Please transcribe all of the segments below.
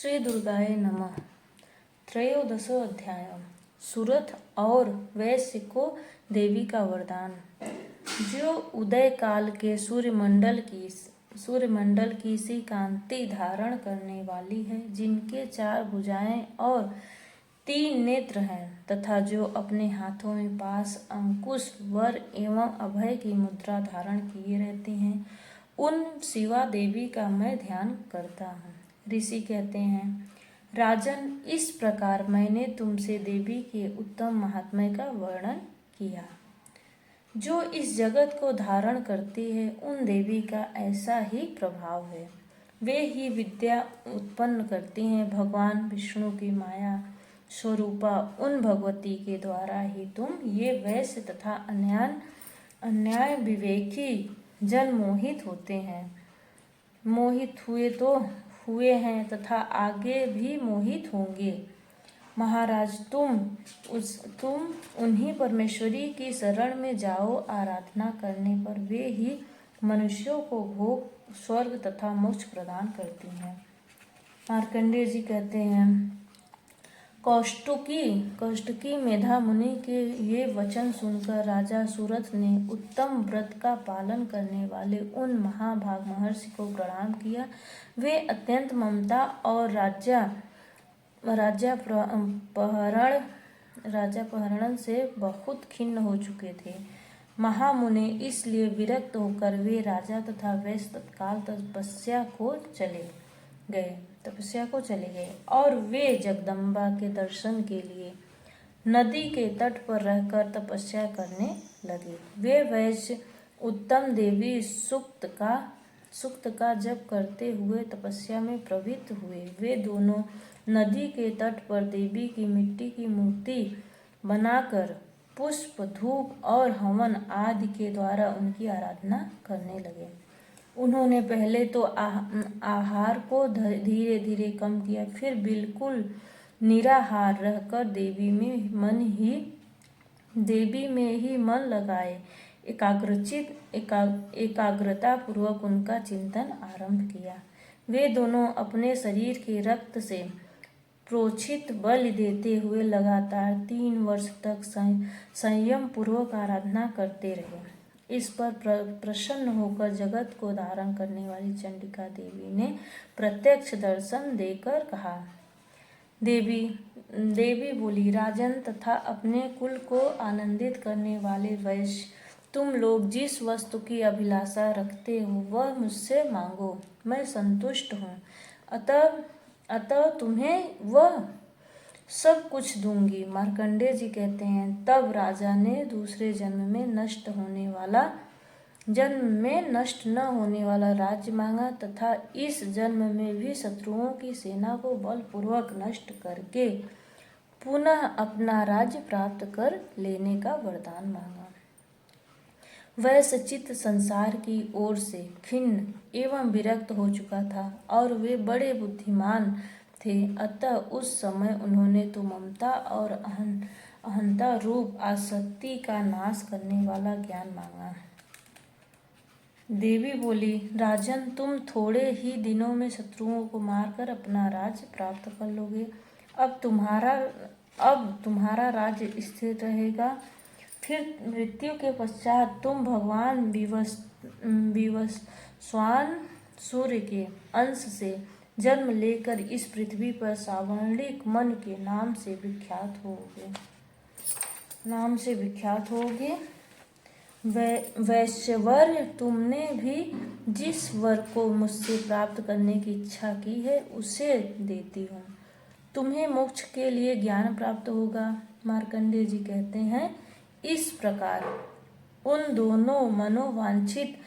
श्री दुर्गाय नमः। त्रयोदशो अध्याय। सूरत और वैश्य को देवी का वरदान। जो उदय काल के सूर्यमंडल की सी कांति धारण करने वाली है, जिनके 4 भुजाएं और 3 नेत्र हैं, तथा जो अपने हाथों में पास, अंकुश, वर एवं अभय की मुद्रा धारण किए रहते हैं, उन शिवा देवी का मैं ध्यान करता हूँ। ऋषि कहते हैं, राजन, इस प्रकार मैंने तुमसे देवी के उत्तम महात्म्य का वर्णन किया। जो इस जगत को धारण करती है, उन देवी का ऐसा ही प्रभाव है। वे ही विद्या उत्पन्न करती हैं। भगवान विष्णु की माया स्वरूपा उन भगवती के द्वारा ही तुम ये वैश्य तथा अन्याय विवेकी जन मोहित होते हैं। मोहित हुए हैं तथा आगे भी मोहित होंगे। महाराज, तुम उन्हीं परमेश्वरी की शरण में जाओ। आराधना करने पर वे ही मनुष्यों को भोग, स्वर्ग तथा मोक्ष प्रदान करती हैं। मार्कंडेय जी कहते हैं, कौष्टुकी मेधा मुनि के ये वचन सुनकर राजा सूरत ने उत्तम व्रत का पालन करने वाले उन महाभाग महर्षि को प्रणाम किया। वे अत्यंत ममता और राज्यापहरण से बहुत खिन्न हो चुके थे। महामुनि इसलिए विरक्त होकर वे राजा तथा वैश्य तत्काल तपस्या को चले गए और वे जगदम्बा के दर्शन के लिए नदी के तट पर रहकर तपस्या करने लगे। वे वैश्य उत्तम देवी सूक्त का जप करते हुए तपस्या में प्रवृत्त हुए। वे दोनों नदी के तट पर देवी की मिट्टी की मूर्ति बनाकर पुष्प, धूप और हवन आदि के द्वारा उनकी आराधना करने लगे। उन्होंने पहले तो आहार को धीरे धीरे कम किया, फिर बिल्कुल निराहार रहकर देवी में ही मन लगाए एकाग्रता पूर्वक उनका चिंतन आरंभ किया। वे दोनों अपने शरीर के रक्त से प्रोक्षित बलि देते हुए लगातार 3 वर्ष तक संयम पूर्वक आराधना करते रहे। इस पर प्रसन्न होकर जगत को धारण करने वाली चंडिका देवी ने प्रत्यक्ष दर्शन देकर कहा। देवी बोली, राजन तथा अपने कुल को आनंदित करने वाले वैश्य, तुम लोग जिस वस्तु की अभिलाषा रखते हो वह मुझसे मांगो, मैं संतुष्ट हूँ। अतः तुम्हें वह सब कुछ दूंगी। मार्कंडेय जी कहते हैं, तब राजा ने दूसरे जन्म में नष्ट न होने वाला राज्य मांगा तथा इस जन्म में भी शत्रुओं की सेना को बलपूर्वक नष्ट करके पुनः अपना राज्य प्राप्त कर लेने का वरदान मांगा। वैश्य चित्त संसार की ओर से खिन्न एवं विरक्त हो चुका था और वे बड़े बुद्धिमान थे। अतः उस समय उन्होंने तो ममता और अहंता रूप आसक्ति का नाश करने वाला ज्ञान मांगा। देवी बोली, राजन, तुम थोड़े ही दिनों में शत्रुओं को मारकर अपना राज्य प्राप्त कर लोगे। अब तुम्हारा राज्य स्थिर रहेगा। फिर मृत्यु के पश्चात तुम भगवान विवस्वान सूर्य के अंश से जन्म लेकर इस पृथ्वी पर सावर्णिक मन के नाम से विख्यात होगे। वैश्यवर्य, तुमने भी जिस वर को मुझसे प्राप्त करने की इच्छा की है उसे देती हूँ। तुम्हें मोक्ष के लिए ज्ञान प्राप्त होगा। मार्कंडेय जी कहते हैं, इस प्रकार उन दोनों मनोवांछित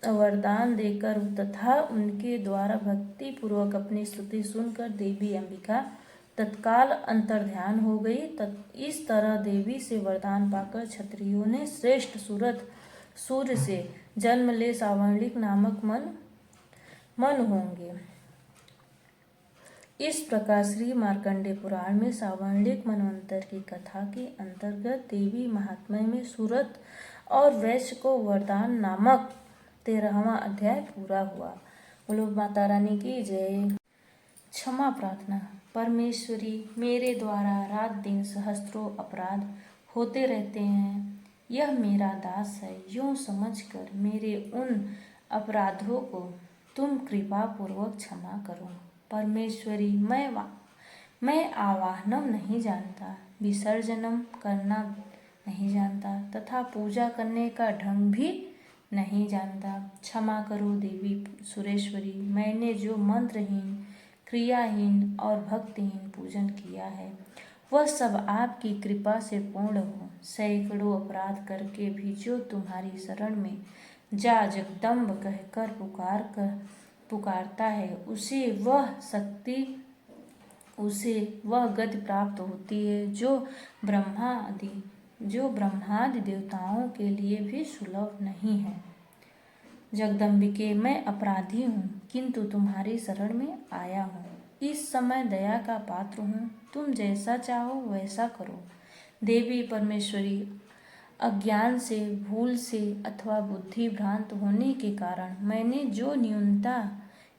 वरदान देकर तथा उनके द्वारा भक्ति पूर्वक अपनी स्तुति सुनकर देवी अंबिका तत्काल अंतर्ध्यान हो गई। इस तरह देवी से वरदान पाकर क्षत्रियों ने श्रेष्ठ सूर्य से जन्म ले सावर्णिक नामक मन होंगे। इस प्रकार श्री मार्कंडेय पुराण में सावर्णिक मनवंतर की कथा के अंतर्गत देवी महात्म्य में सूरत और वैश्य को वरदान नामक 13वां अध्याय पूरा हुआ। बोलो माता रानी की जय। क्षमा प्रार्थना। परमेश्वरी, मेरे द्वारा रात दिन सहस्त्रों अपराध होते रहते हैं। यह मेरा दास है, यूँ समझकर मेरे उन अपराधों को तुम कृपा पूर्वक क्षमा करो। परमेश्वरी, मैं आवाहनम नहीं जानता, विसर्जनम करना नहीं जानता तथा पूजा करने का ढंग भी नहीं जानता। क्षमा करो देवी सुरेश्वरी, मैंने जो मंत्रहीन, क्रियाहीन और भक्तिहीन पूजन किया है वह सब आपकी कृपा से पूर्ण हो। सैकड़ों अपराध करके भी जो तुम्हारी शरण में जा जगदम्ब कहकर पुकारता है उसे वह गति प्राप्त होती है जो ब्रह्मादि देवताओं के लिए भी सुलभ नहीं है। जगदम्बिके, मैं अपराधी हूँ, किंतु तुम्हारी शरण में आया हूँ। इस समय दया का पात्र हूँ, तुम जैसा चाहो वैसा करो। देवी परमेश्वरी, अज्ञान से, भूल से अथवा बुद्धि भ्रांत होने के कारण मैंने जो न्यूनता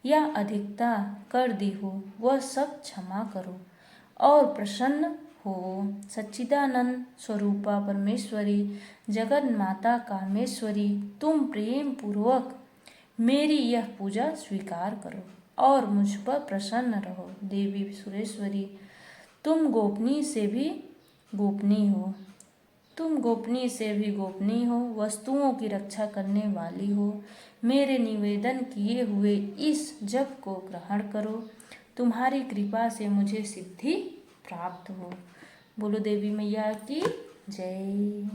या अधिकता कर दी हो वह सब क्षमा करो और प्रसन्न हो। सच्चिदानंद स्वरूपा परमेश्वरी, जगत माता कामेश्वरी, तुम प्रेम पूर्वक मेरी यह पूजा स्वीकार करो और मुझ पर प्रसन्न रहो। देवी सुरेश्वरी, तुम गोपनीय से भी गोपनीय हो, वस्तुओं की रक्षा करने वाली हो। मेरे निवेदन किए हुए इस जप को ग्रहण करो, तुम्हारी कृपा से मुझे सिद्धि प्राप्त हो। बोलो देवी मैया की जय।